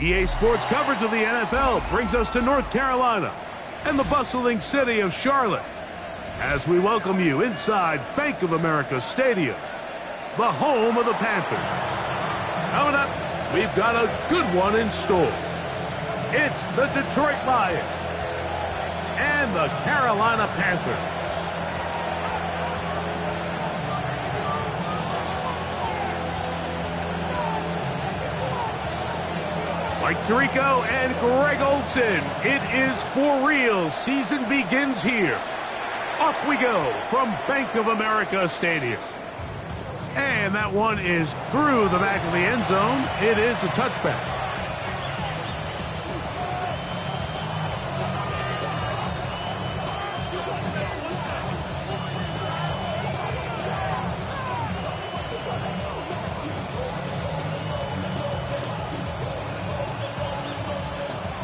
EA Sports coverage of the NFL brings us to North Carolina and the bustling city of Charlotte as we welcome you inside Bank of America Stadium, the home of the Panthers. Coming up, we've got a good one in store. It's the Detroit Lions and the Carolina Panthers. Mike Tirico and Greg Olsen, it is for real. Season begins here. Off we go from Bank of America Stadium. And that one is through the back of the end zone. It is a touchback.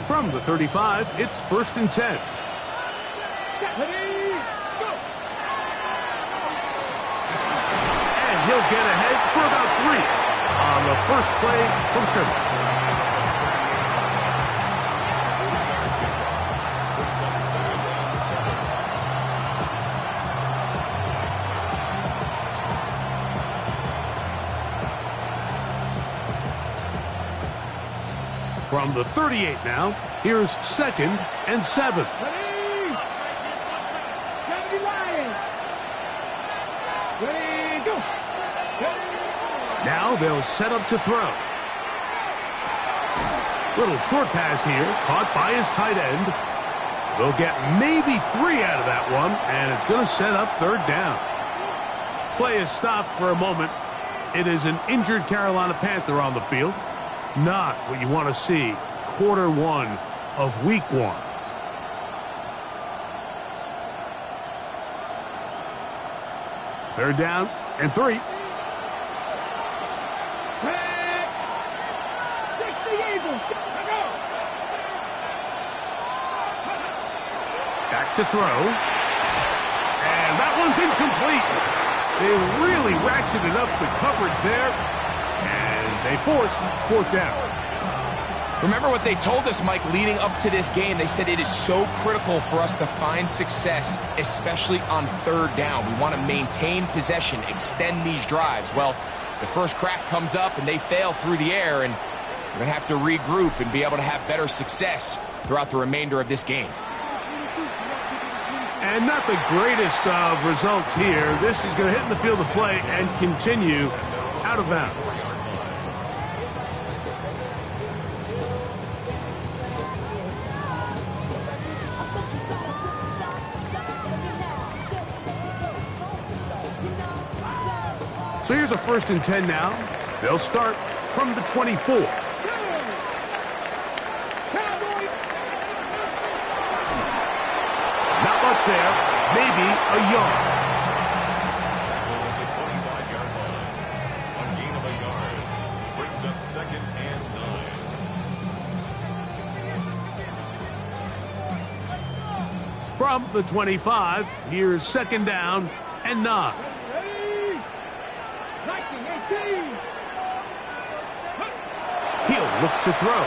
From the 35, it's 1st and 10. And he'll get ahead for about 3 on the first play from scrimmage. From the 38 now, here's 2nd and 7. Now they'll set up to throw. Little short pass here, caught by his tight end. They'll get maybe 3 out of that one, and it's going to set up 3rd down. Play is stopped for a moment. It is an injured Carolina Panther on the field. Not what you want to see quarter 1 of week 1. Third down and 3. Back to throw. And that one's incomplete. They really ratcheted up the coverage there. They force 4th down. Remember what they told us, Mike, leading up to this game. They said it is so critical for us to find success, especially on 3rd down. We want to maintain possession, extend these drives. Well, the first crack comes up and they fail through the air, and we're going to have to regroup and be able to have better success throughout the remainder of this game. And not the greatest of results here. This is going to hit in the field of play and continue out of bounds. So here's a 1st and 10 now. They'll start from the 24. Not much there. Maybe a yard. A gain of a yard. Brings up 2nd and 9. From the 25, here's 2nd down and 9. He'll look to throw.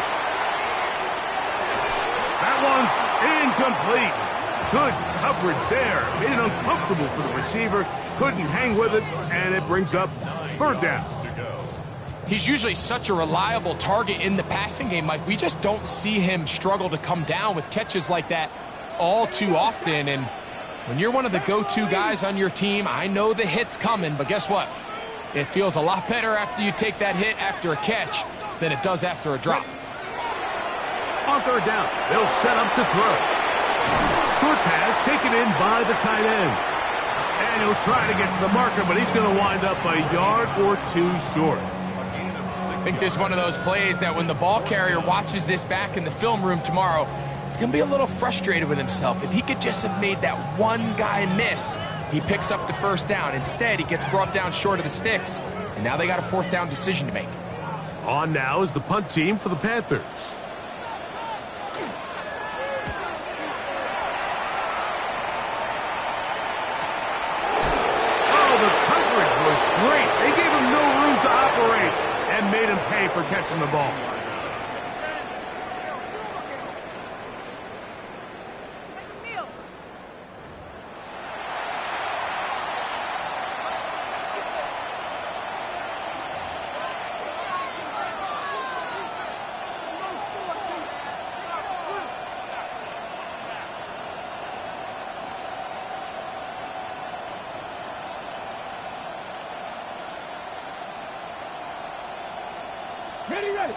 That one's incomplete. Good coverage there. Made it uncomfortable for the receiver. Couldn't hang with it, and it brings up 3rd down. He's usually such a reliable target in the passing game, Mike. We just don't see him struggle to come down with catches like that all too often. And when you're one of the go-to guys on your team, I know the hit's coming, but guess what? It feels a lot better after you take that hit after a catch than it does after a drop. On 3rd down, they'll set up to throw. Short pass taken in by the tight end. And he'll try to get to the marker, but he's going to wind up a yard or 2 short. I think this is one of those plays that when the ball carrier watches this back in the film room tomorrow, he's going to be a little frustrated with himself. If he could just have made that one guy miss, he picks up the 1st down. Instead, he gets brought down short of the sticks, and now they got a 4th down decision to make. On now is the punt team for the Panthers. Oh, the coverage was great. They gave him no room to operate and made him pay for catching the ball. Ready, ready.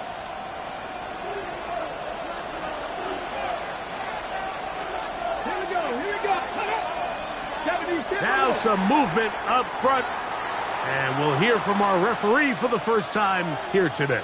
Here we go, here we go. Now some movement up front. And we'll hear from our referee for the first time here today.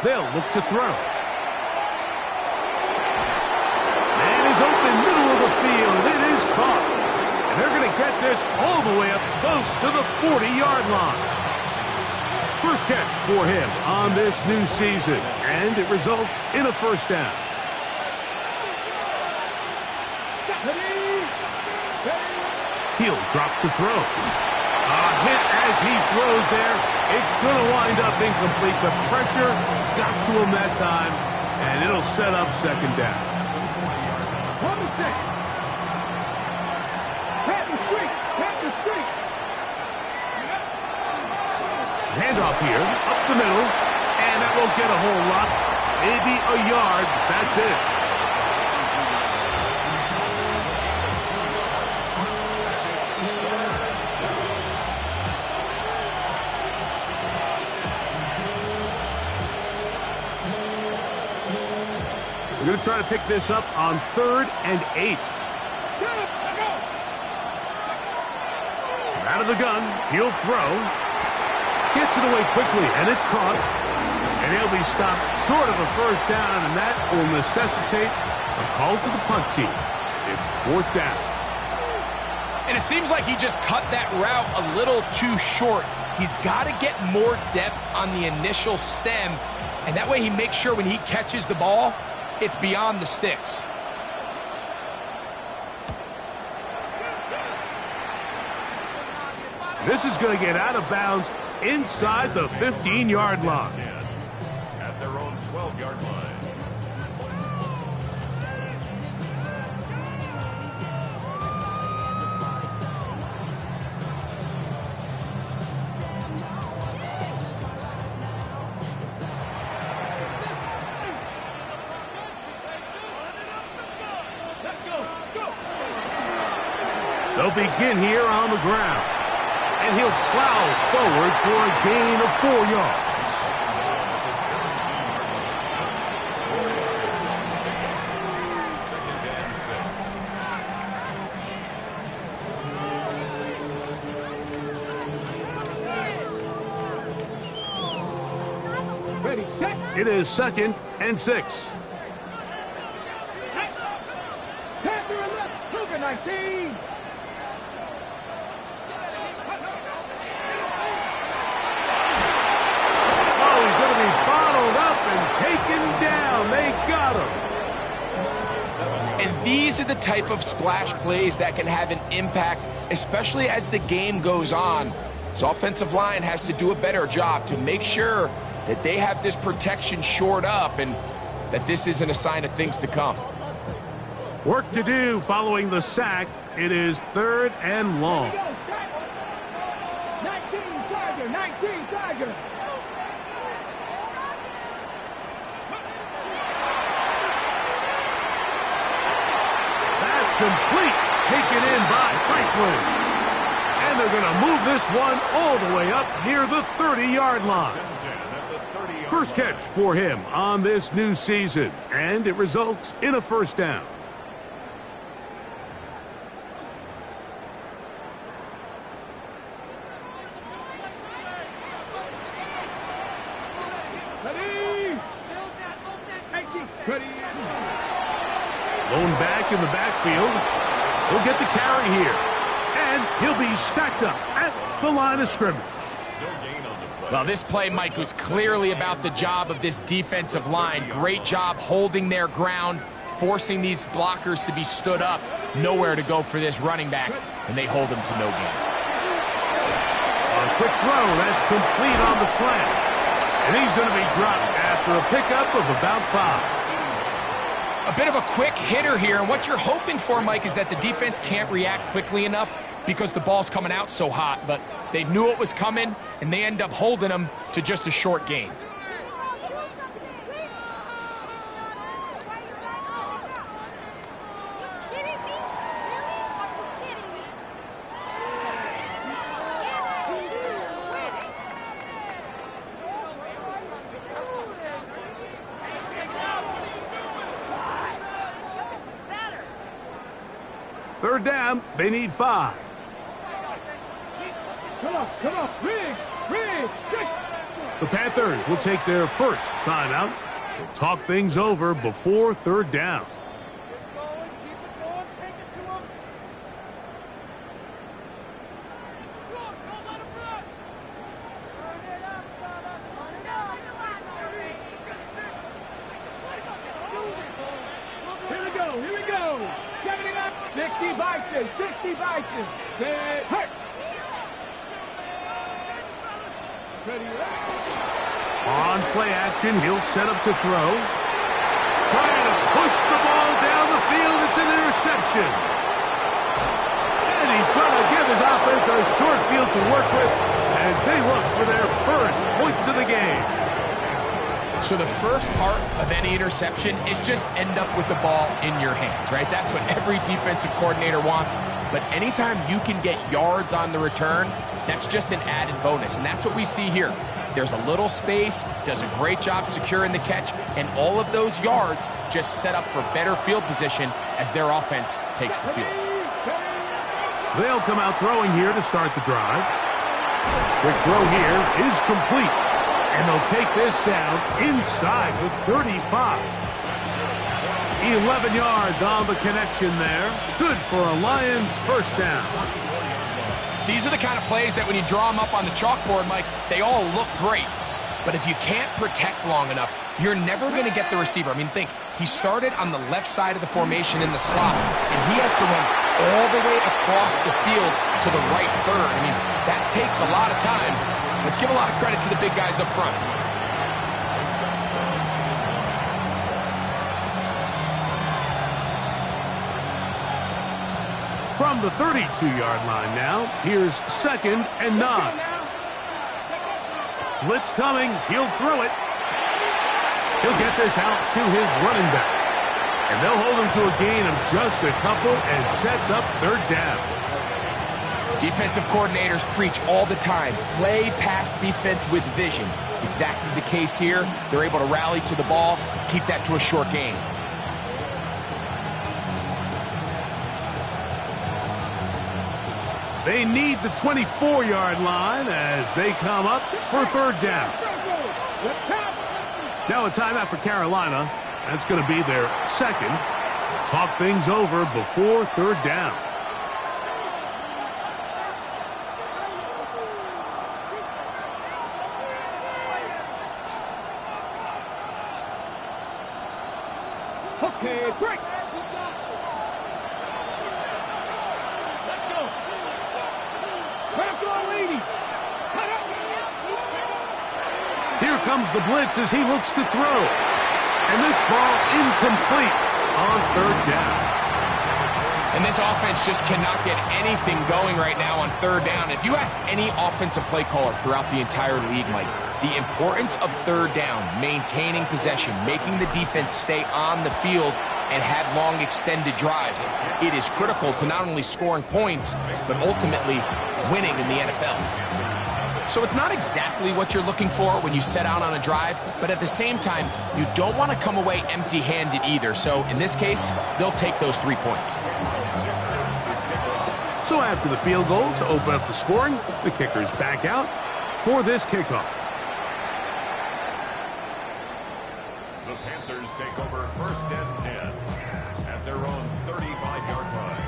They'll look to throw. Man is open, middle of the field. It is caught. And they're going to get this all the way up close to the 40-yard line. First catch for him on this new season, and it results in a first down. He'll drop to throw. A hit as he throws there. It's going to wind up incomplete. The pressure got to him that time, and it'll set up second down. Handoff here, up the middle, and that won't get a whole lot. Maybe a yard, that's it. We're going to try to pick this up on 3rd and 8. Out of the gun, he'll throw. Gets it away quickly, and it's caught. And he'll be stopped short of a first down, and that will necessitate a call to the punt team. It's 4th down. And it seems like he just cut that route a little too short. He's got to get more depth on the initial stem, and that way he makes sure when he catches the ball, it's beyond the sticks. This is going to get out of bounds inside the 15-yard line. At their own 12-yard line. They'll begin here on the ground. And he'll plow forward for a gain of 4 yards. Ready, set. It is 2nd and 6. Pass to the left. Cougar 19. Taken down. They got him. And these are the type of splash plays that can have an impact, especially as the game goes on. So offensive line has to do a better job to make sure that they have this protection shored up and that this isn't a sign of things to come. Work to do following the sack. It is 3rd and long. 19 Tiger, 19 Tiger. Complete, taken in by Franklin. And they're going to move this one all the way up near the 30-yard line. First catch for him on this new season, and it results in a first down. Lone back in the backfield. He'll get the carry here. And he'll be stacked up at the line of scrimmage. Well, this play, Mike, was clearly about the job of this defensive line. Great job holding their ground, forcing these blockers to be stood up. Nowhere to go for this running back, and they hold him to no gain. A quick throw. That's complete on the slant. And he's going to be dropped after a pickup of about 5. A bit of a quick hitter here, and what you're hoping for, Mike, is that the defense can't react quickly enough because the ball's coming out so hot, but they knew it was coming, and they end up holding them to just a short gain. Third down, they need 5. Come on, Riggs. The Panthers will take their first timeout. They'll talk things over before third down. Here we go. 70 up, 60 Bison. Hurt. On play action, he'll set up to throw. Trying to push the ball down the field. It's an interception. And he's going to give his offense a short field to work with as they look for their first points of the game. So the first part of any interception is just end up with the ball in your hands, right? That's what every defensive coordinator wants. But anytime you can get yards on the return, that's just an added bonus. And that's what we see here. There's a little space, does a great job securing the catch, and all of those yards just set up for better field position as their offense takes the field. They'll come out throwing here to start the drive. Quick throw here is complete. And they'll take this down inside the 35. 11 yards on the connection there. Good for a Lions first down. These are the kind of plays that when you draw them up on the chalkboard, Mike, they all look great. But if you can't protect long enough, you're never going to get the receiver. I mean, think, he started on the left side of the formation in the slot, and he has to run all the way across the field to the right third. I mean, that takes a lot of time. Let's give a lot of credit to the big guys up front. From the 32-yard line now, here's 2nd and 9. Blitz coming, he'll throw it. He'll get this out to his running back. And they'll hold him to a gain of just a couple and sets up third down. Defensive coordinators preach all the time, play pass defense with vision. It's exactly the case here. They're able to rally to the ball, keep that to a short gain. They need the 24-yard line as they come up for third down. Now a timeout for Carolina. That's going to be their second. Talk things over before third down. Okay, break. Let's go. Crack on, lady. Cut up. Here comes the blitz as he looks to throw. And this ball incomplete on third down. And this offense just cannot get anything going right now on third down. If you ask any offensive play caller throughout the entire league, Mike, the importance of third down, maintaining possession, making the defense stay on the field and have long extended drives, it is critical to not only scoring points, but ultimately winning in the NFL. So it's not exactly what you're looking for when you set out on a drive, but at the same time, you don't want to come away empty-handed either. So in this case, they'll take those 3 points. So after the field goal to open up the scoring, the kicker's back out for this kickoff. The Panthers take over 1st and 10 at their own 35-yard line.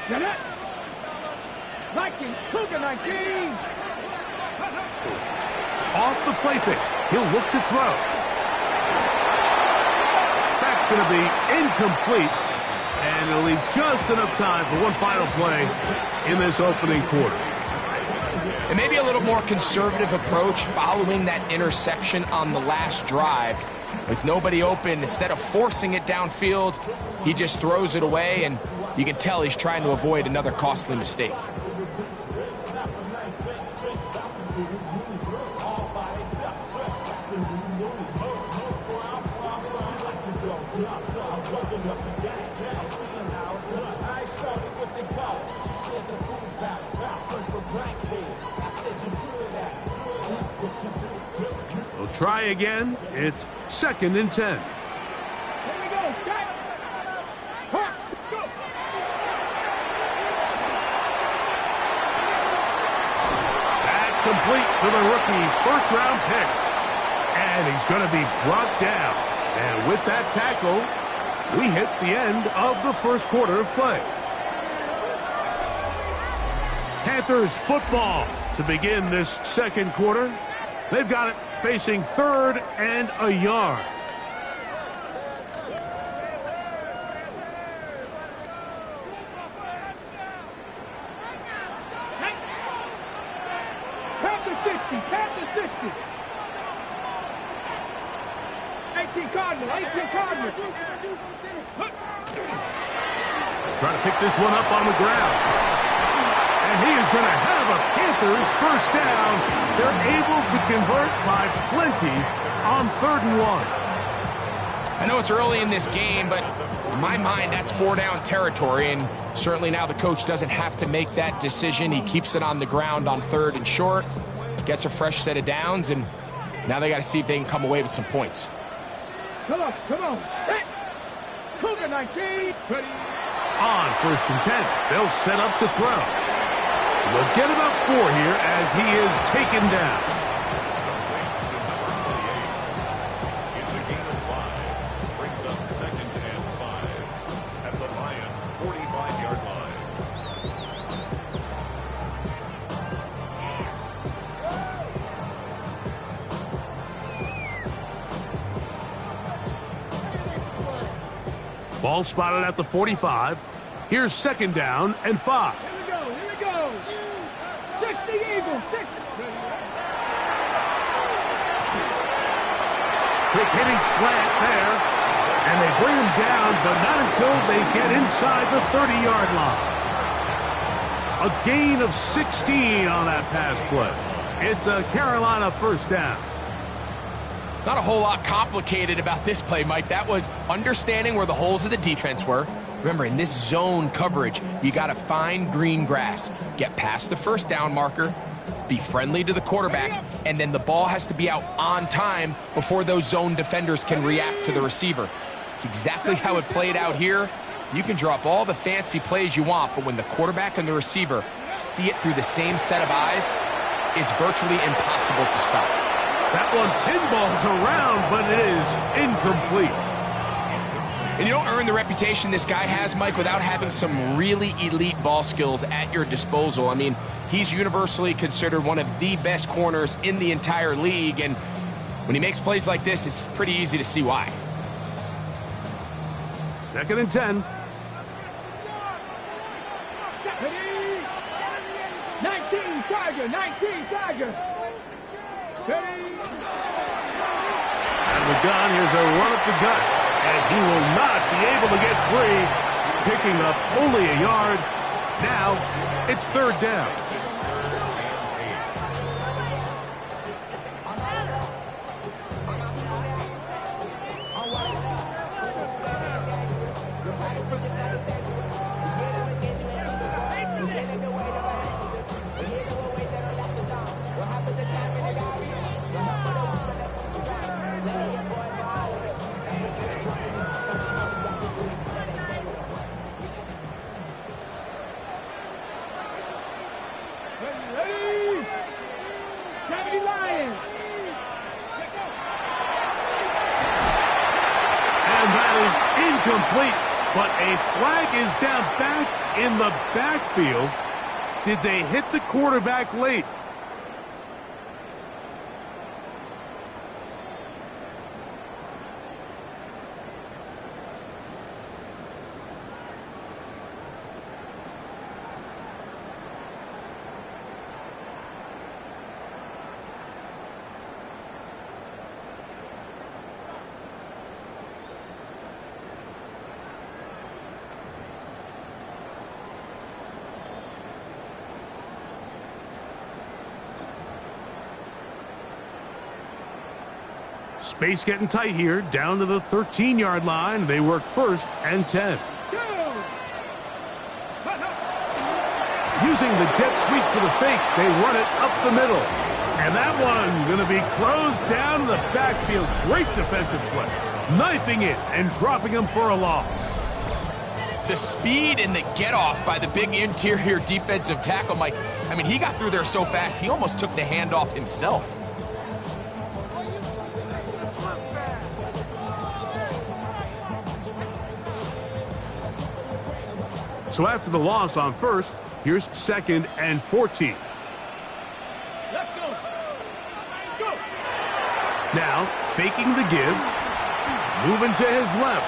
Get it. Like blocking. Cougar 19. Off the play fake. He'll look to throw. That's going to be incomplete. And it'll leave just enough time for one final play in this opening quarter. And maybe a little more conservative approach following that interception on the last drive. With nobody open, instead of forcing it downfield, he just throws it away, and you can tell he's trying to avoid another costly mistake. We'll try again. It's 2nd and 10. Here we go. Got it. Go. That's complete to the rookie first-round pick. And he's going to be brought down. And with that tackle, we hit the end of the first quarter of play. Panthers football to begin this second quarter. They've got it facing 3rd and a yard. Panther 60. Panther 60. 18 Cardinal. 18 Cardinal. Trying to pick this one up on the ground. And he is going to have a Panthers first down. They're able to convert by plenty on 3rd and 1. I know it's early in this game, but in my mind, that's 4-down territory, and certainly now the coach doesn't have to make that decision. He keeps it on the ground on 3rd and short, gets a fresh set of downs, and now they got to see if they can come away with some points. Come on. Hey. Cougar 19. Ready. On 1st and 10, they'll set up to throw. They'll get about 4 here as he is taken down. It's a gain of 5. Brings up 2nd and 5 at the Lions' 45-yard line. Ball spotted at the 45. Here's 2nd down and 5. Here we go. 60 Eagles. 60. Quick hitting slant there. And they bring him down, but not until they get inside the 30-yard line. A gain of 16 on that pass play. It's a Carolina first down. Not a whole lot complicated about this play, Mike. That was understanding where the holes of the defense were. Remember, in this zone coverage, you got to find green grass, get past the first down marker, be friendly to the quarterback, and then the ball has to be out on time before those zone defenders can react to the receiver. It's exactly how it played out here. You can drop all the fancy plays you want, but when the quarterback and the receiver see it through the same set of eyes, it's virtually impossible to stop. That one pinballs around, but it is incomplete. And you don't earn the reputation this guy has, Mike, without having some really elite ball skills at your disposal. I mean, he's universally considered one of the best corners in the entire league, and when he makes plays like this, it's pretty easy to see why. 2nd and 10. 19 Tiger. 19 Tiger. Ready. Out of the gun, here's a run up the gut. And he will not be able to get free, picking up only a yard. Now, it's 3rd down. Complete, but a flag is down back in the backfield. Did they hit the quarterback late? Space getting tight here, down to the 13-yard line. They work 1st and 10. Using the jet sweep for the fake, they run it up the middle. And that one going to be closed down in the backfield. Great defensive play. Knifing it and dropping him for a loss. The speed and the get-off by the big interior defensive tackle, Mike. I mean, he got through there so fast, he almost took the handoff himself. So after the loss on 1st, here's 2nd and 14. Let's go. Go. Now, faking the give, moving to his left.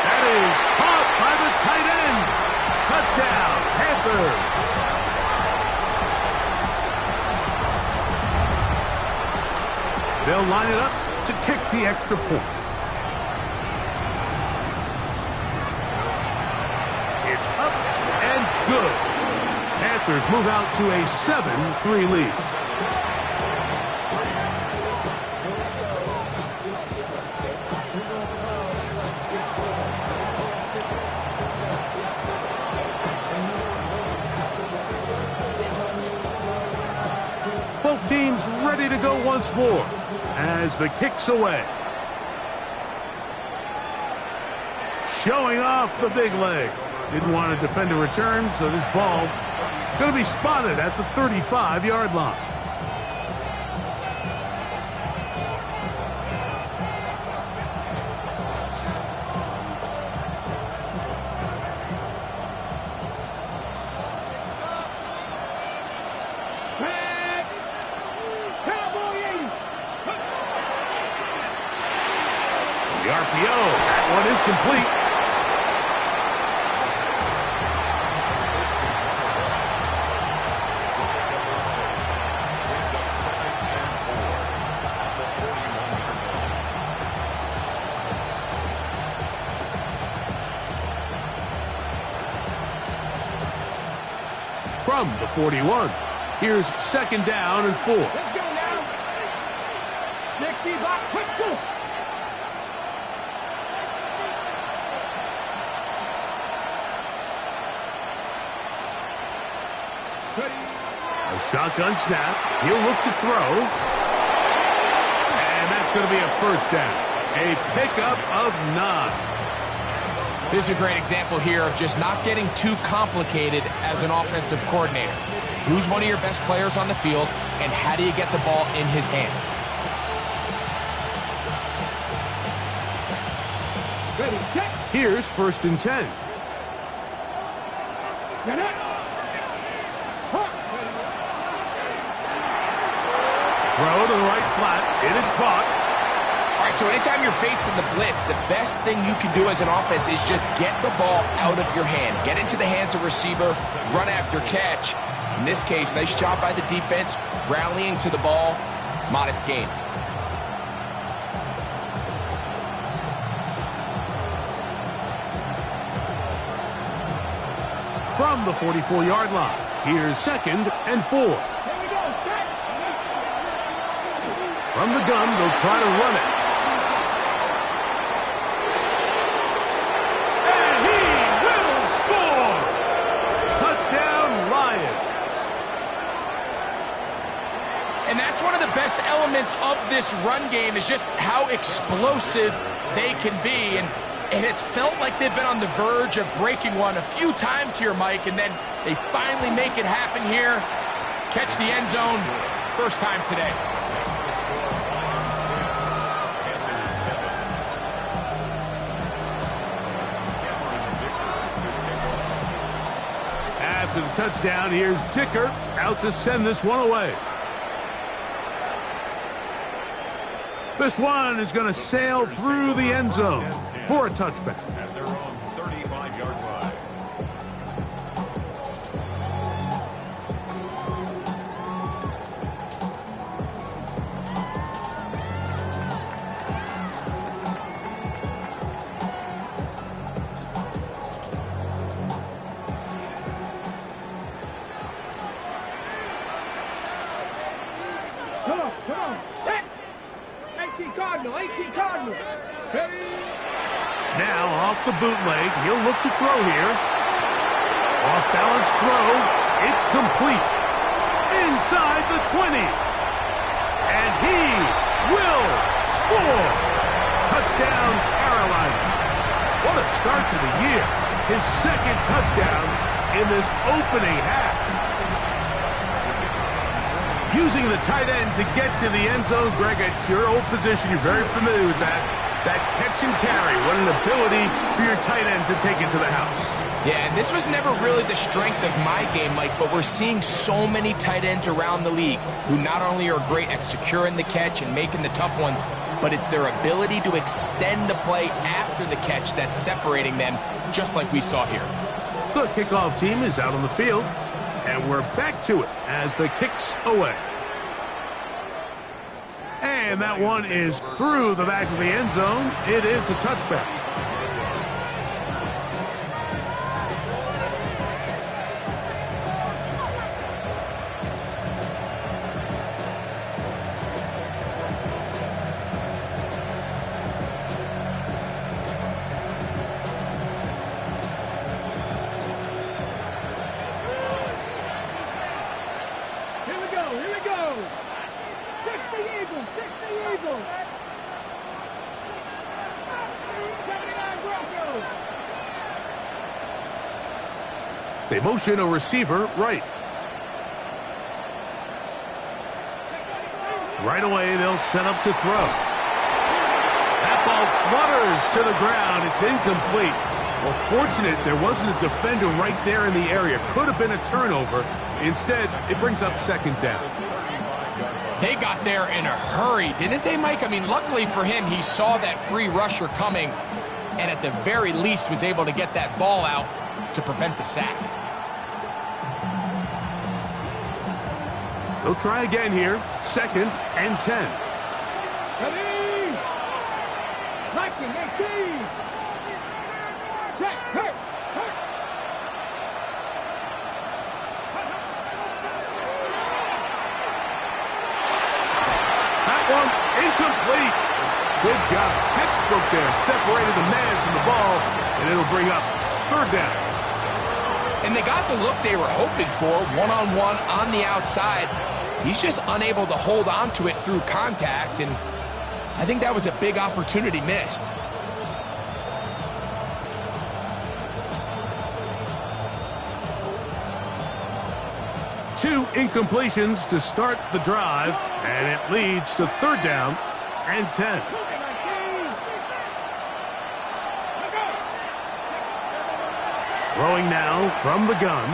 That is caught by the tight end. Touchdown, Panthers. They'll line it up to kick the extra point. It's up and good. Panthers move out to a 7-3 lead. Both teams ready to go once more as the kick's away. Showing off the big leg. Didn't want to defend a return, so this ball going to be spotted at the 35-yard line. The RPO, that one is complete. From the 41, here's 2nd down and 4. Let's go now. 60 block, quick, go. A shotgun snap. He'll look to throw. And that's going to be a 1st down. A pickup of 9. This is a great example here of just not getting too complicated as an offensive coordinator. Who's one of your best players on the field, and how do you get the ball in his hands? Ready, set. Here's 1st and 10. Get it. Throw to the right flat. It is caught. All right, so anytime you're facing the blitz, the best thing you can do as an offense is just get the ball out of your hand. Get into the hands of receiver, run after catch. In this case, nice job by the defense, rallying to the ball. Modest gain. From the 44-yard line, here's 2nd and 4. Here we go, set. From the gun, they'll try to run it. And he will score! Touchdown, Lions. And that's one of the best elements of this run game is just how explosive they can be. And it has felt like they've been on the verge of breaking one a few times here, Mike, and then they finally make it happen here. Catch the end zone, 1st time today. After the touchdown, here's Dicker out to send this one away. This one is going to sail through the end zone for a touchback. At their own 35-yard line. Come on. Set. 18 Cardinal. Ready. Now off the bootleg, he'll look to throw here. Off balance throw, it's complete. Inside the 20. And he will score. Touchdown, Carolina. What a start to the year. His second touchdown in this opening half. Using the tight end to get to the end zone, Greg, it's your old position. You're very familiar with that. That catch and carry. What an ability for your tight end to take it to the house. Yeah, and this was never really the strength of my game, Mike, but we're seeing so many tight ends around the league who not only are great at securing the catch and making the tough ones, but it's their ability to extend the play after the catch that's separating them, just like we saw here. The kickoff team is out on the field, and we're back to it as the kick's away. And that one is through the back of the end zone. It is a touchback. Here we go. 60 Eagles. 79 Broncos. They motion a receiver right. Right away, they'll set up to throw. That ball flutters to the ground. It's incomplete. Well, fortunate there wasn't a defender right there in the area. Could have been a turnover. Instead, it brings up second down. They got there in a hurry, didn't they, Mike? I mean, luckily for him, he saw that free rusher coming and at the very least was able to get that ball out to prevent the sack. They'll try again here. 2nd and 10. Ready. Liking 18. Check. Hurt. That one incomplete. Good job. Textbook there. Separated the man from the ball, and it'll bring up 3rd down. And they got the look they were hoping for, one-on-one on the outside. He's just unable to hold on to it through contact, and I think that was a big opportunity missed. Two incompletions to start the drive, and it leads to 3rd down and 10. Throwing now from the gun.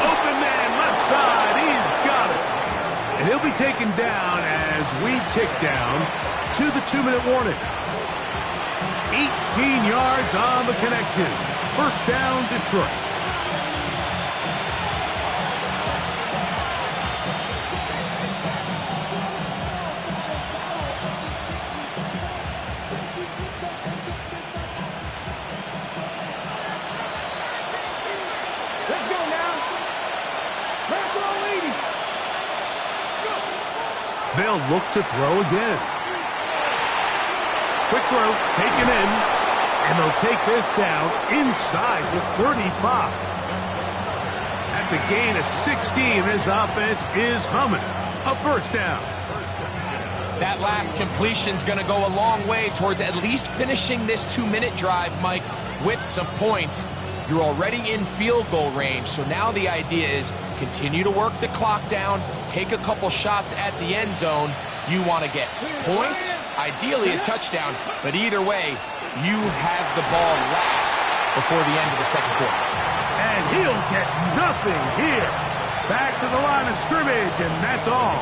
Open man, left side, he's got it. And he'll be taken down as we tick down to the 2-minute warning. 18 yards on the connection. 1st down, Detroit. Let's go now. Let's go, ladies. Go. They'll look to throw again. Quick throw, taken in, and they'll take this down inside the 35. That's a gain of 16. This offense is humming. A 1st down. That last completion's going to go a long way towards at least finishing this 2-minute drive, Mike, with some points. You're already in field goal range, so now the idea is continue to work the clock down, take a couple shots at the end zone. You want to get points, ideally a touchdown, but either way, you have the ball last before the end of the second quarter. And he'll get nothing here. Back to the line of scrimmage, and that's all.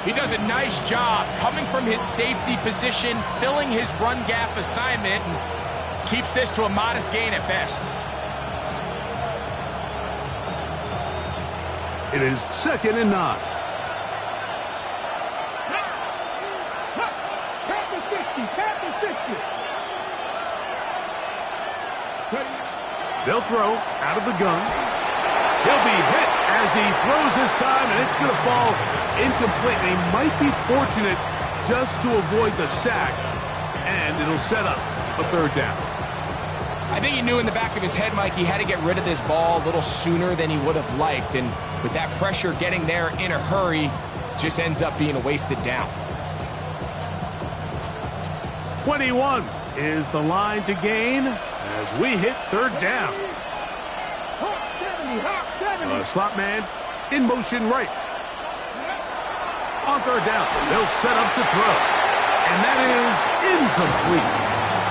He does a nice job coming from his safety position, filling his run gap assignment, and keeps this to a modest gain at best. It is 2nd and 9. They'll throw out of the gun. He'll be hit as he throws this time, and it's going to fall incomplete. He might be fortunate just to avoid the sack, and it'll set up a 3rd down. I think he knew in the back of his head, Mike, he had to get rid of this ball a little sooner than he would have liked, and with that pressure getting there in a hurry, just ends up being a wasted down. 21 is the line to gain as we hit 3rd down. Slot man in motion right. On 3rd down, they'll set up to throw. And that is incomplete.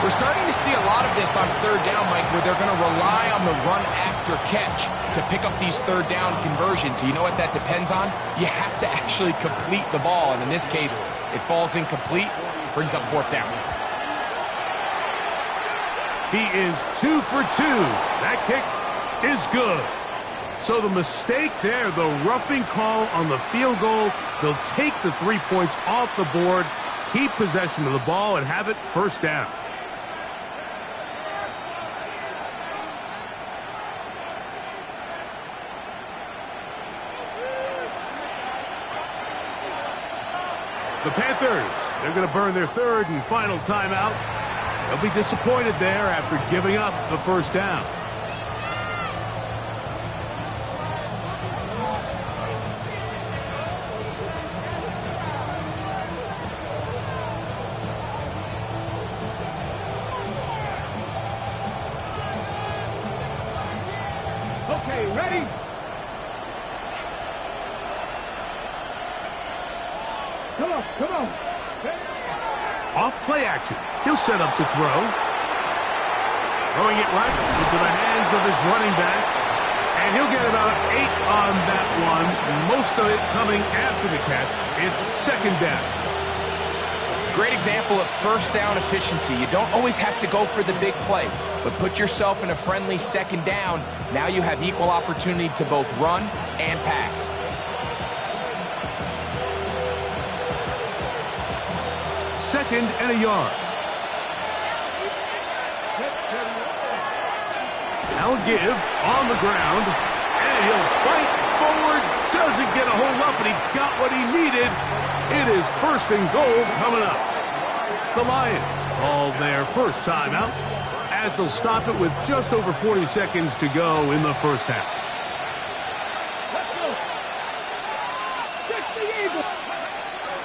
We're starting to see a lot of this on 3rd down, Mike, where they're going to rely on the run after catch to pick up these 3rd down conversions. You know what that depends on? You have to actually complete the ball. And in this case, it falls incomplete, brings up 4th down. He is 2 for 2. That kick is good. So the mistake there, the roughing call on the field goal, they'll take the 3 points off the board, keep possession of the ball, and have it 1st down. The Panthers, they're going to burn their 3rd and final timeout. They'll be disappointed there after giving up the 1st down. Okay, ready? Come on, come on. Off play action. He'll set up to throw. Throwing it right into the hands of his running back. And he'll get about 8 on that one. Most of it coming after the catch. It's 2nd down. Great example of 1st down efficiency. You don't always have to go for the big play, but put yourself in a friendly 2nd down. Now you have equal opportunity to both run and pass. Second and a yard. Now a give on the ground, and he'll fight forward. Doesn't get a hold up, but he got what he needed. It is 1st and goal coming up. The Lions call their 1st timeout as they'll stop it with just over 40 seconds to go in the 1st half.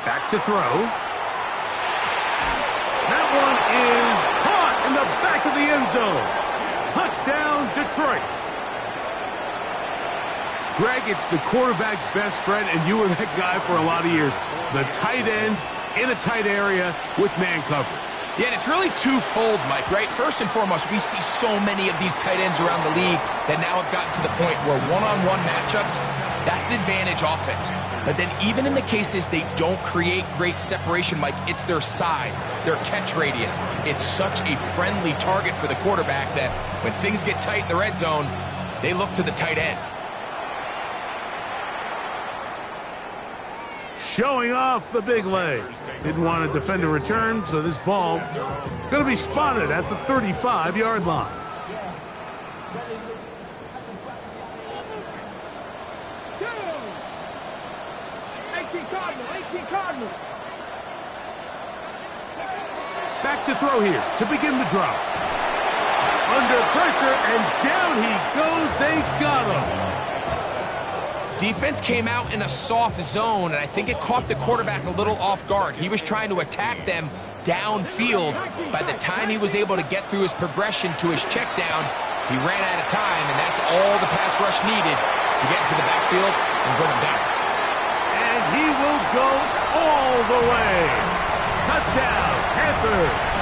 Back to throw. That one is caught in the back of the end zone. Touchdown, Detroit. Greg, it's the quarterback's best friend, and you were that guy for a lot of years. The tight end in a tight area with man coverage. Yeah, and it's really twofold, Mike, right? First and foremost, we see so many of these tight ends around the league that now have gotten to the point where one-on-one matchups, that's advantage offense. But then even in the cases they don't create great separation, Mike, it's their size, their catch radius. It's such a friendly target for the quarterback that when things get tight in the red zone, they look to the tight end. Showing off the big leg. Didn't want to defend a return, so this ball going to be spotted at the 35-yard line. Back to throw here to begin the drop. Under pressure, and down he goes. They got him. Defense came out in a soft zone, and I think it caught the quarterback a little off guard. He was trying to attack them downfield. By the time he was able to get through his progression to his check down, he ran out of time, and that's all the pass rush needed to get into the backfield and bring him down. And he will go all the way. Touchdown, Panthers.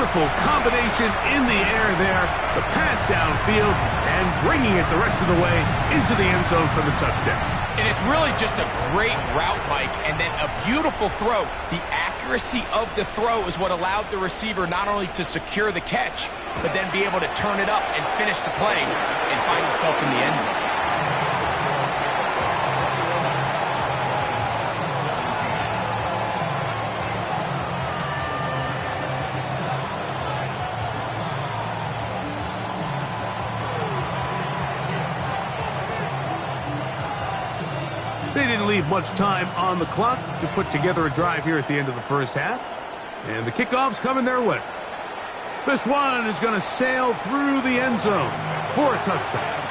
Wonderful combination in the air there. The pass downfield and bringing it the rest of the way into the end zone for the touchdown. And it's really just a great route, Mike, and then a beautiful throw. The accuracy of the throw is what allowed the receiver not only to secure the catch, but then be able to turn it up and finish the play and find himself in the end zone. They didn't leave much time on the clock to put together a drive here at the end of the first half. And the kickoff's coming their way. This one is going to sail through the end zone for a touchdown.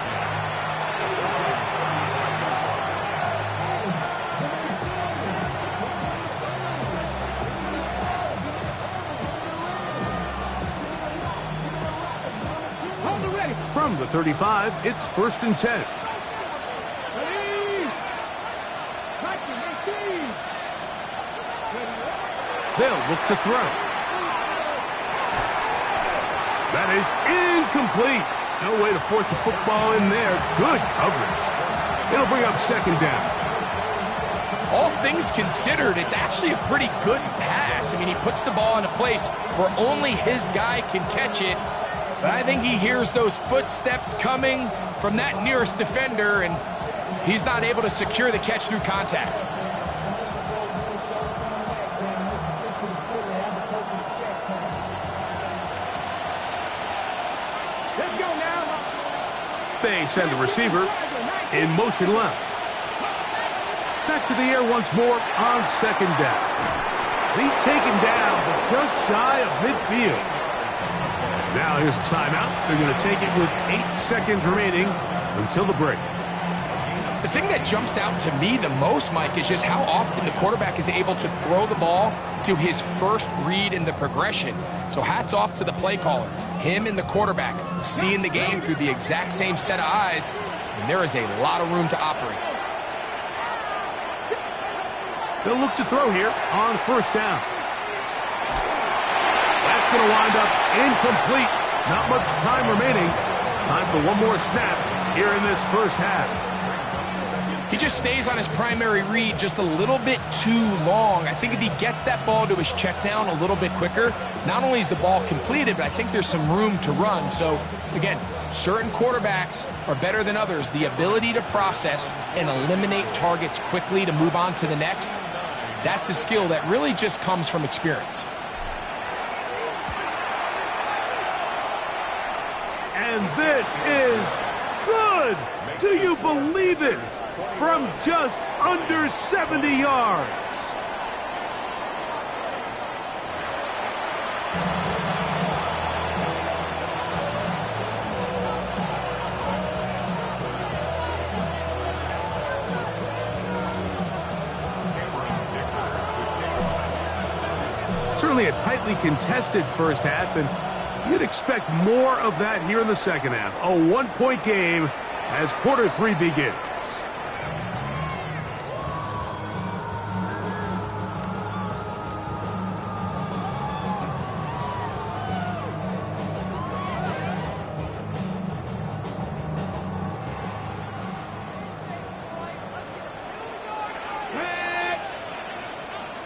From the 35, it's 1st and 10. They'll look to throw. That is incomplete. No way to force the football in there. Good coverage. It'll bring up 2nd down. All things considered, it's actually a pretty good pass. I mean, he puts the ball in a place where only his guy can catch it. But I think he hears those footsteps coming from that nearest defender, and he's not able to secure the catch through contact. They send the receiver in motion left. Back to the air once more on 2nd down. He's taken down, but just shy of midfield. Now here's a timeout. They're going to take it with 8 seconds remaining until the break. The thing that jumps out to me the most, Mike, is just how often the quarterback is able to throw the ball to his first read in the progression. So hats off to the play caller. Him and the quarterback seeing the game through the exact same set of eyes, and there is a lot of room to operate. They'll look to throw here on 1st down. That's going to wind up incomplete. Not much time remaining. Time for one more snap here in this first half. He just stays on his primary read just a little bit too long. I think if he gets that ball to his check down a little bit quicker, not only is the ball completed, but I think there's some room to run. So, again, certain quarterbacks are better than others. The ability to process and eliminate targets quickly to move on to the next, that's a skill that really just comes from experience. And this is good! Do you believe it? From just under 70 yards. Certainly a tightly contested first half, and you'd expect more of that here in the second half. A one-point game as quarter 3 begins.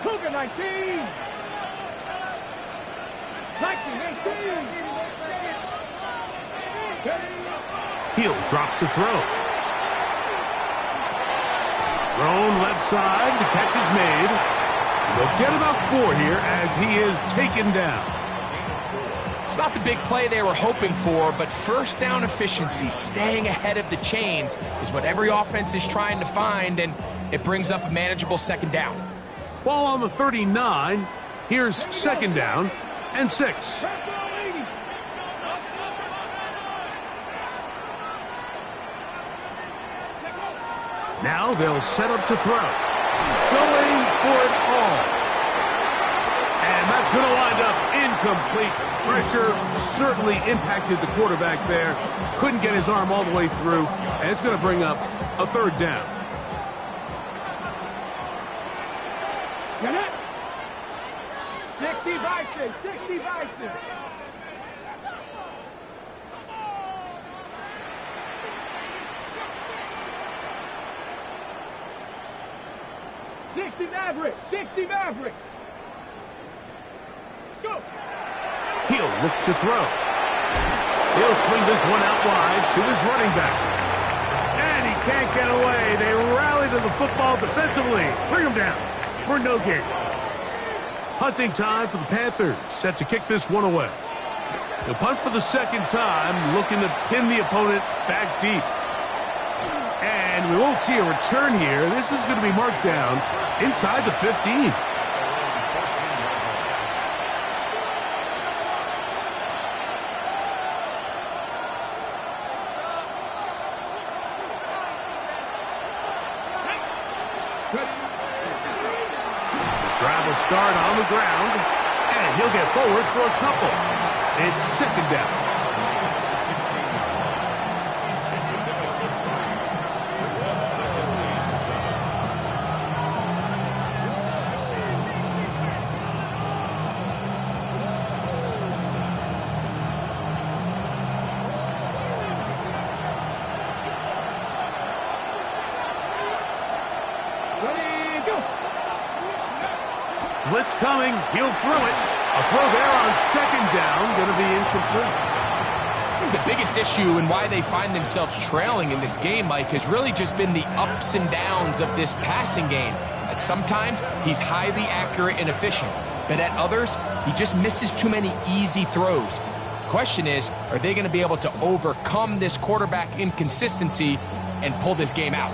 Cougar 19. 19. He'll drop to throw. Thrown left side. The catch is made. They'll get about 4 here as he is taken down. It's not the big play they were hoping for, but first down efficiency, staying ahead of the chains, is what every offense is trying to find, and it brings up a manageable 2nd down. Ball on the 39. Here's 2nd down and 6. Now they'll set up to throw. Going for it all. And that's going to wind up incomplete. Pressure certainly impacted the quarterback there. Couldn't get his arm all the way through. And it's going to bring up a 3rd down. Get it. 65 Vices, 60 vices. Maverick, 60 Maverick. Let's go. He'll look to throw. He'll swing this one out wide to his running back. And he can't get away. They rally to the football defensively. Bring him down for no gain. Punting time for the Panthers, set to kick this one away. He'll punt for the second time, looking to pin the opponent back deep. And we won't see a return here. This is going to be marked down inside the 15. Drive will start on the ground, and he'll get forward for a couple. It's second down. Blitz coming. He'll throw it. A throw there on second down. Going to be incomplete. I think the biggest issue and why they find themselves trailing in this game, Mike, has really just been the ups and downs of this passing game. At sometimes, he's highly accurate and efficient. But at others, he just misses too many easy throws. The question is, are they going to be able to overcome this quarterback inconsistency and pull this game out?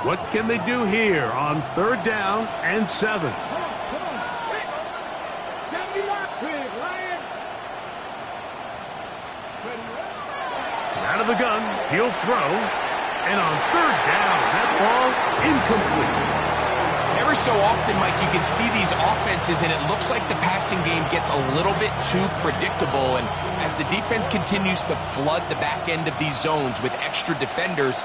What can they do here on third down and 7? Out of the gun, he'll throw. And on third down, that ball incomplete. Every so often, Mike, you can see these offenses, and it looks like the passing game gets a little bit too predictable. And as the defense continues to flood the back end of these zones with extra defenders,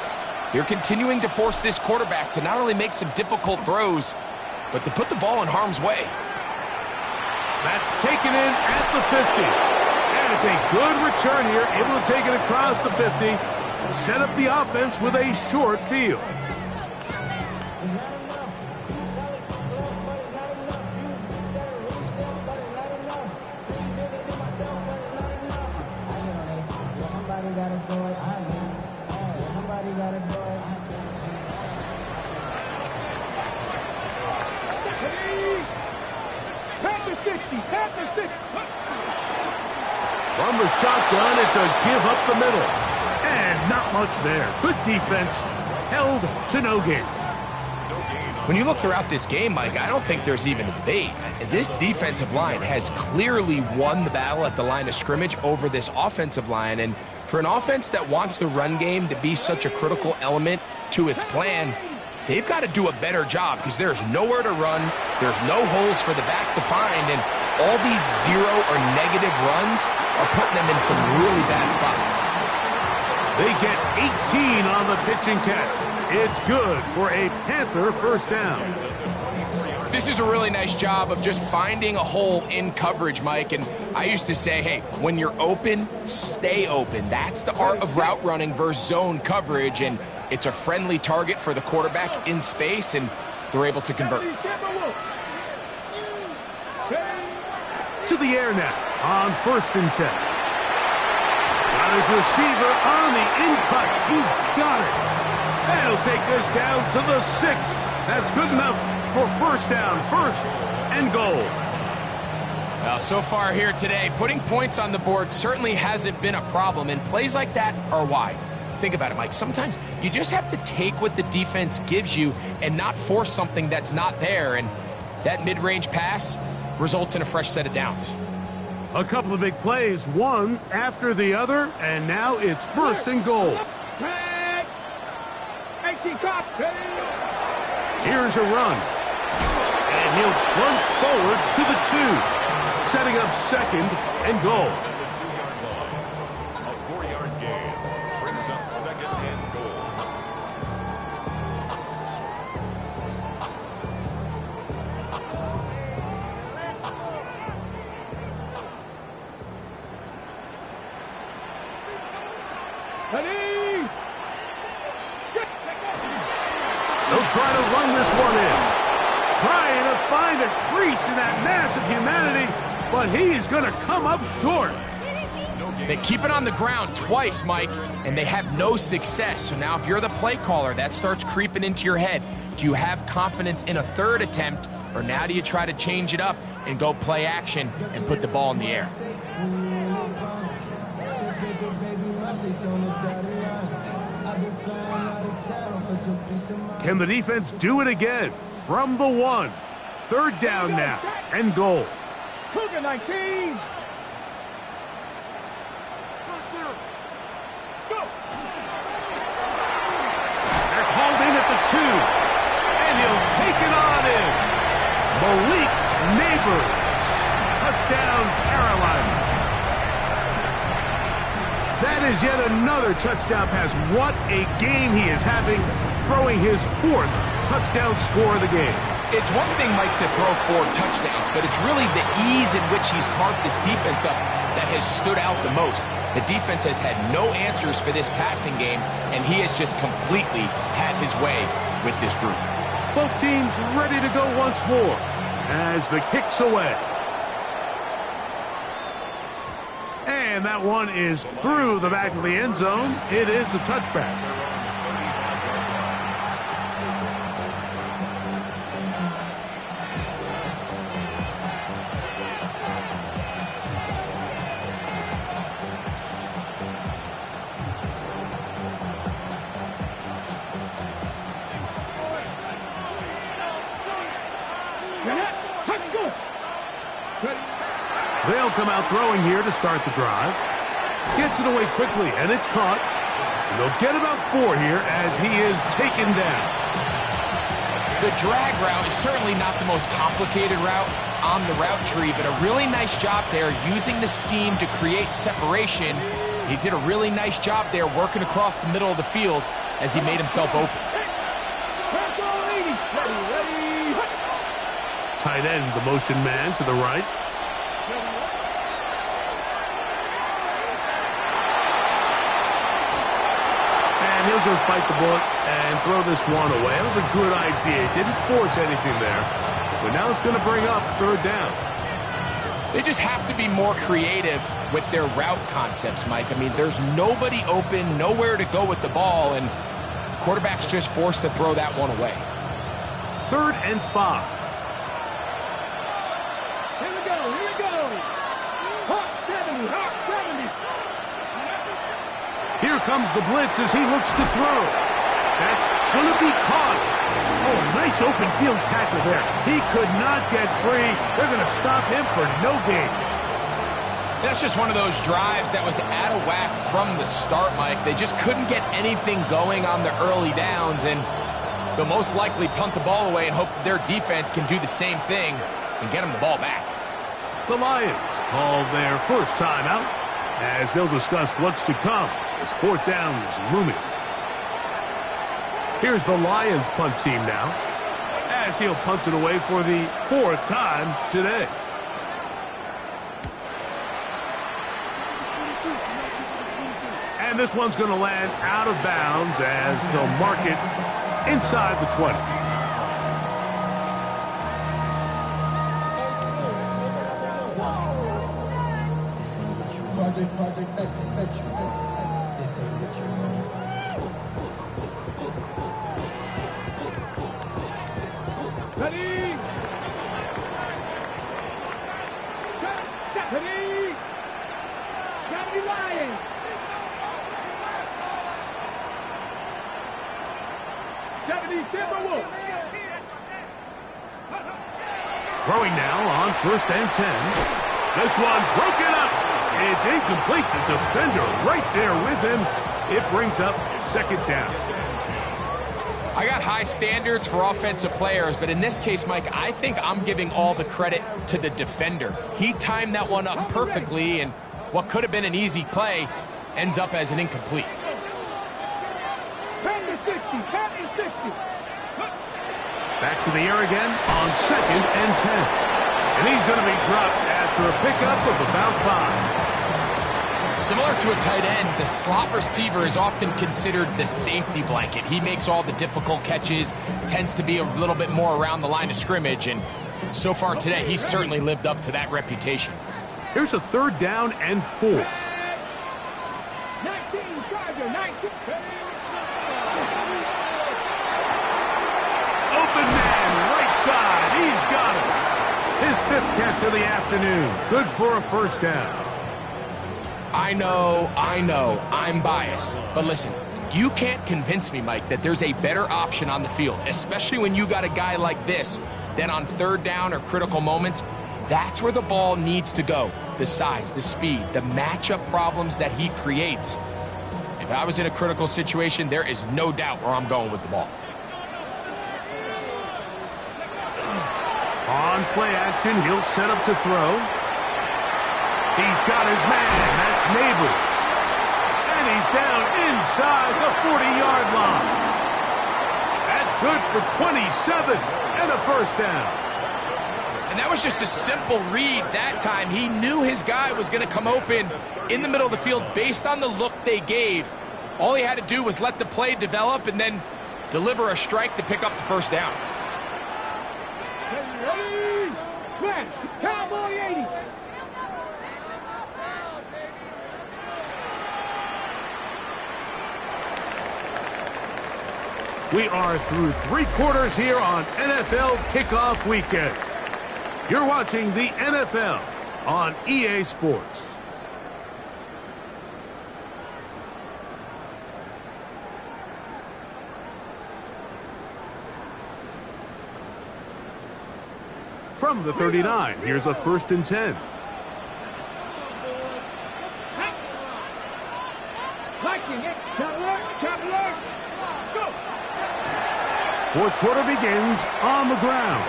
they're continuing to force this quarterback to not only make some difficult throws, but to put the ball in harm's way. That's taken in at the 50. And it's a good return here, able to take it across the 50 and set up the offense with a short field. From the shotgun, it's a give up the middle. And not much there. Good defense, held to no gain. When you look throughout this game, Mike, I don't think there's even a debate. This defensive line has clearly won the battle at the line of scrimmage over this offensive line. And for an offense that wants the run game to be such a critical element to its plan, they've got to do a better job because there's nowhere to run, there's no holes for the back to find, and all these zero or negative runs are putting them in some really bad spots. They get 18 on the pitch and catch. It's good for a Panther first down. This is a really nice job of just finding a hole in coverage, Mike. And I used to say, hey, when you're open, stay open. That's the art of route running versus zone coverage. And it's a friendly target for the quarterback in space, and they're able to convert. To the air now on 1st and 10. Got his receiver on the in-cut. He's got it. And he'll take this down to the 6. That's good enough for first down, 1st and goal. Well, so far here today, putting points on the board certainly hasn't been a problem, and plays like that are why. Think about it, Mike. Sometimes you just have to take what the defense gives you and not force something that's not there, and that mid-range pass results in a fresh set of downs. A couple of big plays, one after the other, and now it's 1st and goal. Here's a run. And he'll plunge forward to the 2, setting up 2nd and goal. A 4-yard gain brings up 2nd and goal. Ready? They'll try to run this one in. Trying to find a crease in that mass of humanity, but he is going to come up short. They keep it on the ground twice, Mike, and they have no success. So now if you're the play caller, that starts creeping into your head. Do you have confidence in a third attempt, or now do you try to change it up and go play action and put the ball in the air? Can the defense do it again? From the 1. 3rd down now, and goal. Cougar 19. Go. That's hauled in at the 2. And he'll take it on in. Malik Neighbors. Touchdown, Carolina. That is yet another touchdown pass. What a game he is having, throwing his 4th touchdown score of the game. It's one thing, Mike, to throw 4 touchdowns, but it's really the ease in which he's carved this defense up that has stood out the most. The defense has had no answers for this passing game, and he has just completely had his way with this group. Both teams ready to go once more as the kick's away. And that one is through the back of the end zone. It is a touchback. They'll come out throwing here to start the drive. Gets it away quickly, and it's caught. And they'll get about 4 here as he is taken down. The drag route is certainly not the most complicated route on the route tree, but a really nice job there using the scheme to create separation. He did a really nice job there working across the middle of the field as he made himself open. Tight end, the motion man to the right. And he'll just bite the bullet and throw this one away. That was a good idea. Didn't force anything there. But now it's going to bring up 3rd down. They just have to be more creative with their route concepts, Mike. I mean, there's nobody open, nowhere to go with the ball, and quarterback's just forced to throw that one away. 3rd and 5. Here we go. Hot 70. Here comes the blitz as he looks to throw. That's going to be caught. Oh, nice open field tackle there. He could not get free. They're going to stop him for no gain. That's just one of those drives that was out of whack from the start, Mike. They just couldn't get anything going on the early downs, and they'll most likely punt the ball away and hope that their defense can do the same thing and get them the ball back. The Lions call their first timeout as they'll discuss what's to come as 4th down is looming. Here's the Lions punt team now as he'll punt it away for the 4th time today. And this one's going to land out of bounds as they'll mark it inside the 20. Project this ain't what you want. Ready? Ready? Got the Lions. Throwing now on 1st and 10. This one broken up. It's incomplete. The defender right there with him. It brings up 2nd down. I got high standards for offensive players, but in this case, Mike, I think I'm giving all the credit to the defender. He timed that one up perfectly, and what could have been an easy play ends up as an incomplete. Back to the air again on 2nd and 10. And he's going to be dropped after a pickup of about 5. Similar to a tight end, the slot receiver is often considered the safety blanket. He makes all the difficult catches, tends to be a little bit more around the line of scrimmage, and so far today, he's certainly lived up to that reputation. Here's a 3rd down and 4. 19, Charger, 19. Open man, right side. He's got it. His 5th catch of the afternoon. Good for a 1st down. I know, I'm biased. But listen, you can't convince me, Mike, that there's a better option on the field, especially when you got a guy like this, than on 3rd down or critical moments. That's where the ball needs to go. The size, the speed, the matchup problems that he creates. If I was in a critical situation, there is no doubt where I'm going with the ball. On play action, he'll set up to throw. He's got his man. That's Neighbors. And he's down inside the 40-yard line. That's good for 27 and a 1st down. And that was just a simple read that time. He knew his guy was going to come open in the middle of the field based on the look they gave. All he had to do was let the play develop and then deliver a strike to pick up the 1st down. Ready? Smash. Cowboy 80. We are through 3 quarters here on NFL Kickoff Weekend. You're watching the NFL on EA Sports. From the 39, here's a 1st and 10. Liking it. Traveler. Go. 4th quarter begins on the ground.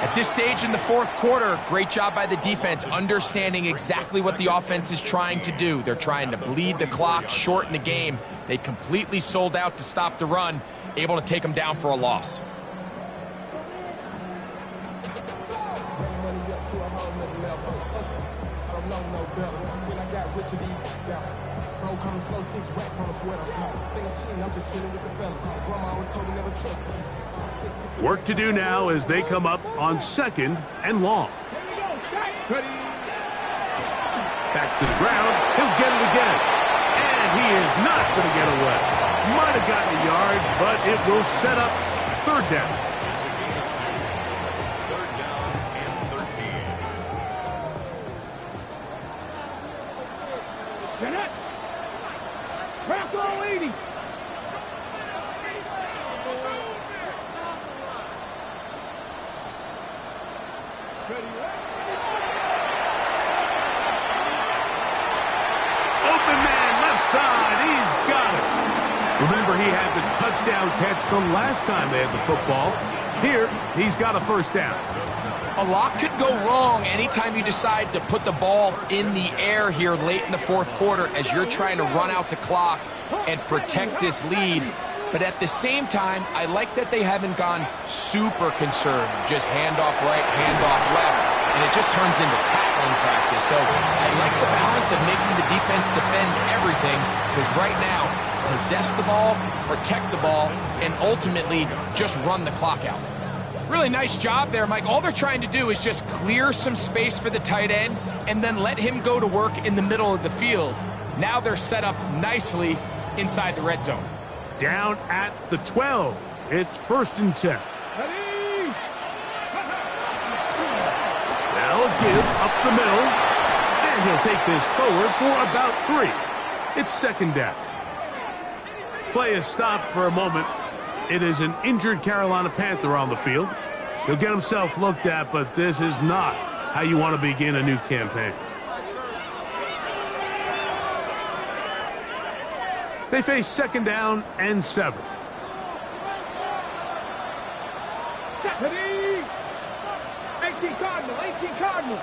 At this stage in the 4th quarter, great job by the defense understanding exactly what the offense is trying to do. They're trying to bleed the clock, shorten the game. They completely sold out to stop the run, able to take them down for a loss. Work to do now as they come up on 2nd and long. Back to the ground. He'll get it again. And he is not going to get away. Might have gotten a yard, but it will set up 3rd down. It's a gain of 2. 3rd down and 13. Jeanette. Bronco 80. Open man, left side. He's got it. Remember, he had the touchdown catch the last time they had the football. Here, he's got a 1st down. A lot could go wrong anytime you decide to put the ball in the air here late in the 4th quarter as you're trying to run out the clock and protect this lead. But at the same time, I like that they haven't gone super conservative. Just handoff right, handoff left, and it just turns into tackling practice. So I like the balance of making the defense defend everything, because right now, possess the ball, protect the ball, and ultimately just run the clock out. Really nice job there, Mike. All they're trying to do is just clear some space for the tight end and then let him go to work in the middle of the field. Now they're set up nicely inside the red zone. Down at the 12. It's 1st and 10. Ready? Now a give up the middle. And he'll take this forward for about 3. It's 2nd down. Play is stopped for a moment. It is an injured Carolina Panther on the field. He'll get himself looked at, but this is not how you want to begin a new campaign. They face 2nd down and 7. Ready? 18 Cardinal. 18 Cardinal.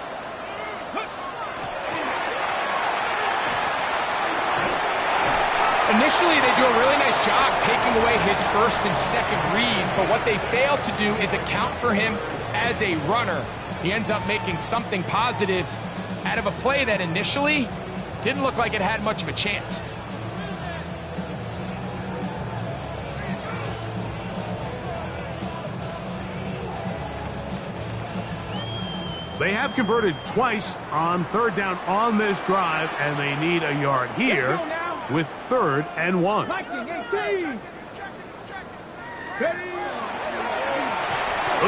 Initially, they do a really nice job taking away his 1st and 2nd read, but what they fail to do is account for him as a runner. He ends up making something positive out of a play that initially Didn't look like it had much of a chance. They have converted twice on third down on this drive, and they need a yard here with 3rd and 1. They'll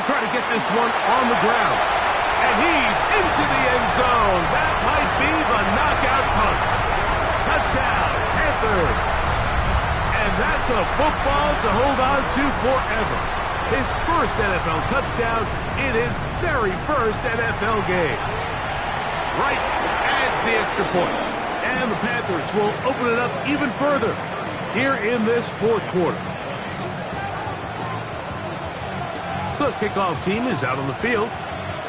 try to get this one on the ground. And he's into the end zone. That might be the knockout punch. Touchdown, Panthers. And that's a football to hold on to forever. His first NFL touchdown in his very first NFL game. Wright adds the extra point. And the Panthers will open it up even further here in this 4th quarter. The kickoff team is out on the field,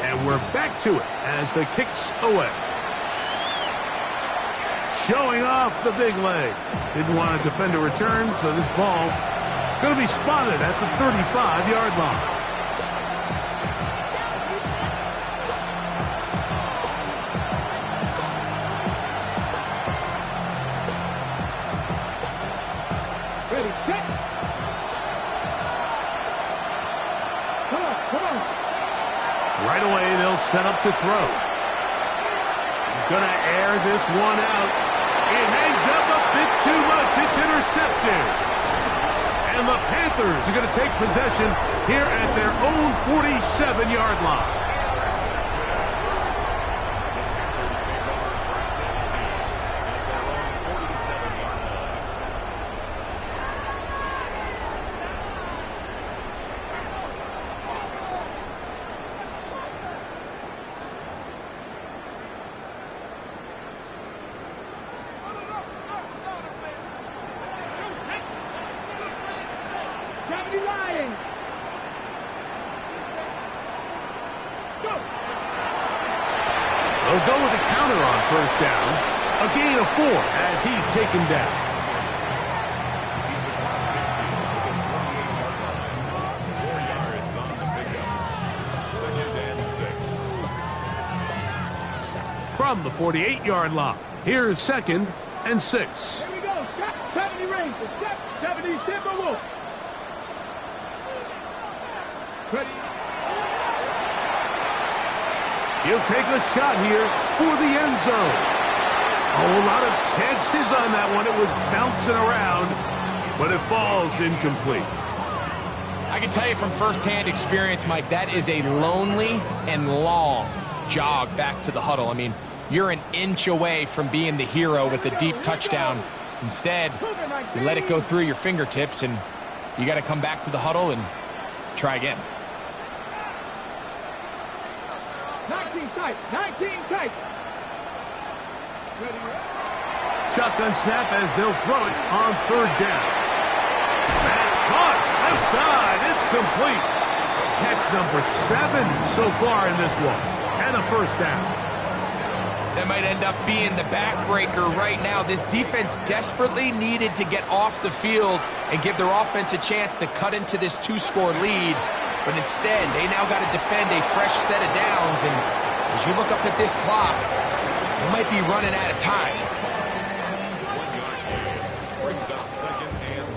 and we're back to it as the kick's away. Showing off the big leg. Didn't want to defend a return, so this ball going to be spotted at the 35-yard line. Ready, set. Come on. Right away, they'll set up to throw. He's going to air this one out. It hangs up a bit too much. It's intercepted. And the Panthers are going to take possession here at their own 47-yard line. They'll go with a counter on first down. A gain of 4 as he's taken down. He's across midfield with a 28-yard line. 4 yards on the pickup. 2nd and 6. From the 48-yard line, here's 2nd and 6. Here we go. 70 range. 70 Timberwolves. Ready. He'll take a shot here for the end zone. A whole lot of chances on that one. It was bouncing around, but it falls incomplete. I can tell you from firsthand experience, Mike, that is a lonely and long jog back to the huddle. I mean, you're an inch away from being the hero with a deep touchdown. Instead, you let it go through your fingertips, and you got to come back to the huddle and try again. 19 tight. 19 tight. Shotgun snap as they'll throw it on third down. That's caught. Left side. It's complete. Catch number 7 so far in this one. And a first down. That might end up being the backbreaker right now. This defense desperately needed to get off the field and give their offense a chance to cut into this 2-score lead. But instead, they now got to defend a fresh set of downs. And as you look up at this clock, they might be running out of time. 1 yard gain brings up 2nd and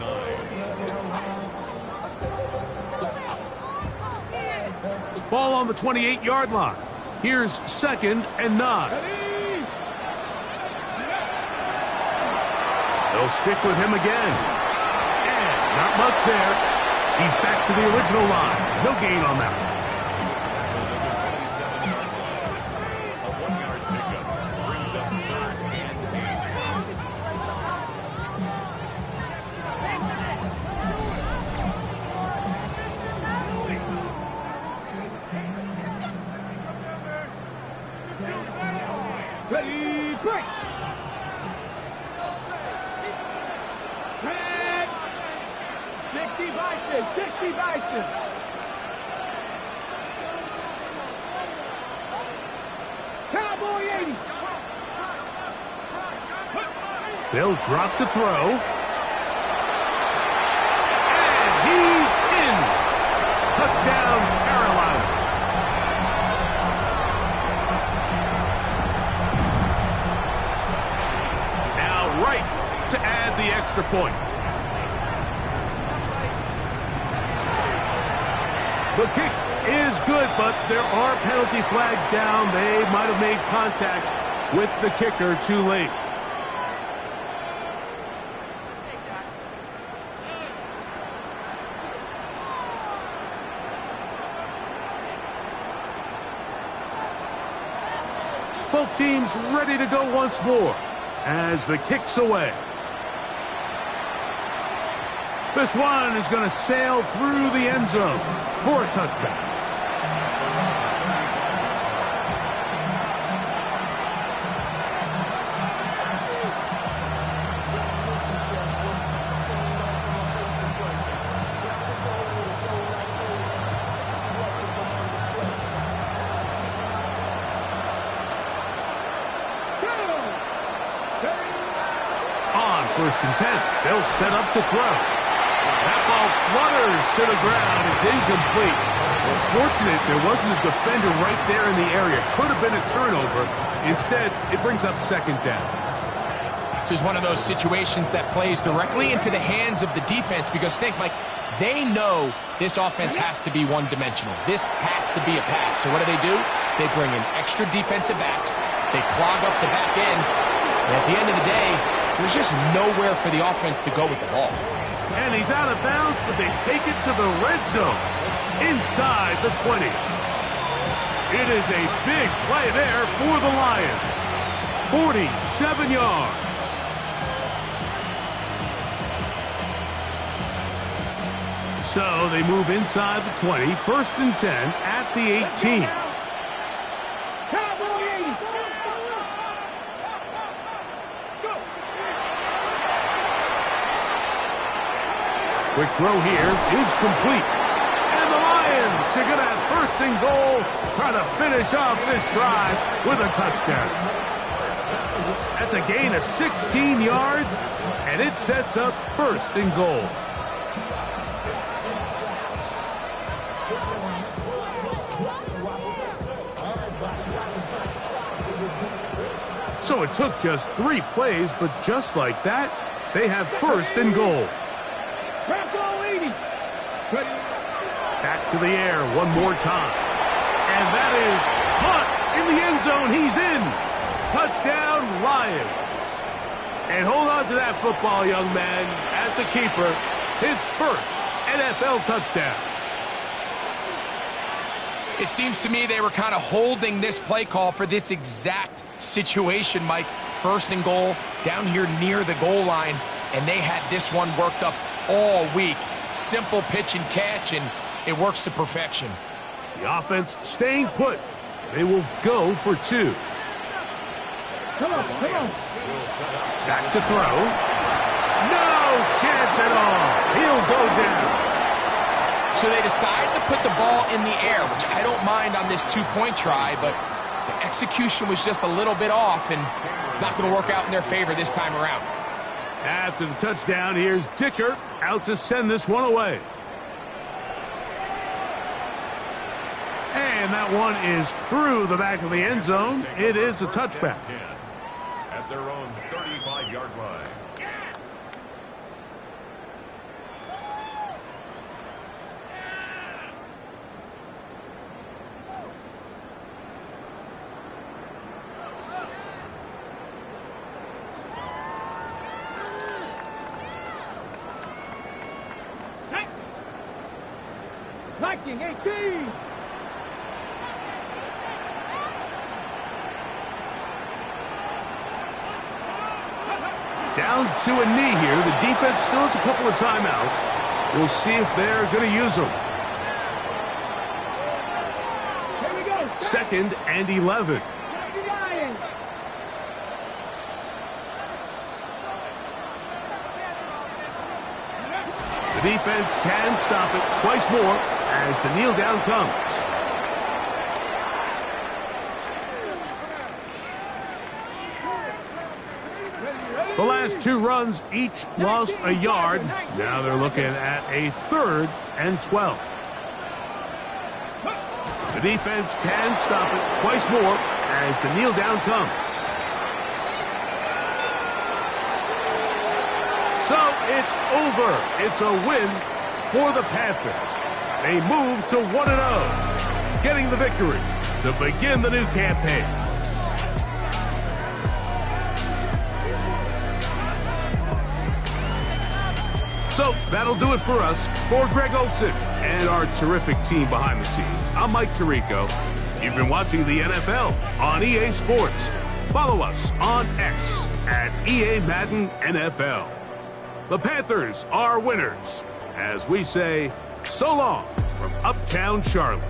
9. Ball on the 28-yard line. Here's 2nd and 9. They'll stick with him again. And not much there. He's back to the original line. No gain on that one. A 1-yard pickup brings up 3rd and 8. Ready, break. Red. 60 Bison. 60 Bison. Cowboy 80. They'll drop to throw. And he's in. Touchdown, Carolina. extra point. The kick is good, but there are penalty flags down. They might have made contact with the kicker too late. Both teams ready to go once more as the kick's away. This one is going to sail through the end zone for a touchdown. On 1st and 10, they'll set up to throw. That ball flutters to the ground. It's incomplete. Well, fortunate there wasn't a defender right there in the area. Could have been a turnover. Instead, it brings up 2nd down. This is one of those situations that plays directly into the hands of the defense because, think, Mike, they know this offense has to be one-dimensional. This has to be a pass. So what do? They bring in extra defensive backs. They clog up the back end. And at the end of the day, there's just nowhere for the offense to go with the ball. And he's out of bounds, but they take it to the red zone inside the 20. It is a big play there for the Lions. 47 yards. So they move inside the 20, 1st and 10 at the 18. Quick throw here is complete. And the Lions are going to have 1st and goal, trying to finish off this drive with a touchdown. That's a gain of 16 yards, and it sets up 1st and goal. So it took just 3 plays, but just like that, they have 1st and goal. Back to the air one more time. And that is caught in the end zone. He's in. Touchdown, Lions. And hold on to that football, young man. That's a keeper. His 1st NFL touchdown. It seems to me they were kind of holding this play call for this exact situation, Mike. 1st and goal down here near the goal line, and they had this one worked up all week. Simple pitch and catch, and it works to perfection. The offense staying put. They will go for 2. Come on. Back to throw. No chance at all. He'll go down. So they decide to put the ball in the air, which I don't mind on this 2-point try, but the execution was just a little bit off, and it's not going to work out in their favor this time around. After the touchdown, here's Dicker out to send this one away. And that one is through the back of the end zone. It is a touchback. At their own 35-yard line. Viking 18. Down to a knee here. The defense still has a couple of timeouts. We'll see if they're going to use them. Here we go. 2nd and 11. The defense can stop it twice more as the kneel down comes. The last 2 runs each lost a yard. Now they're looking at a 3rd and 12. The defense can stop it twice more as the kneel down comes. So it's over. It's a win for the Panthers. They move to 1-0, getting the victory to begin the new campaign. So that'll do it for us. For Greg Olson and our terrific team behind the scenes, I'm Mike Tirico. You've been watching the NFL on EA Sports. Follow us on X at EA Madden NFL. The Panthers are winners, as we say, so long from Uptown Charlotte.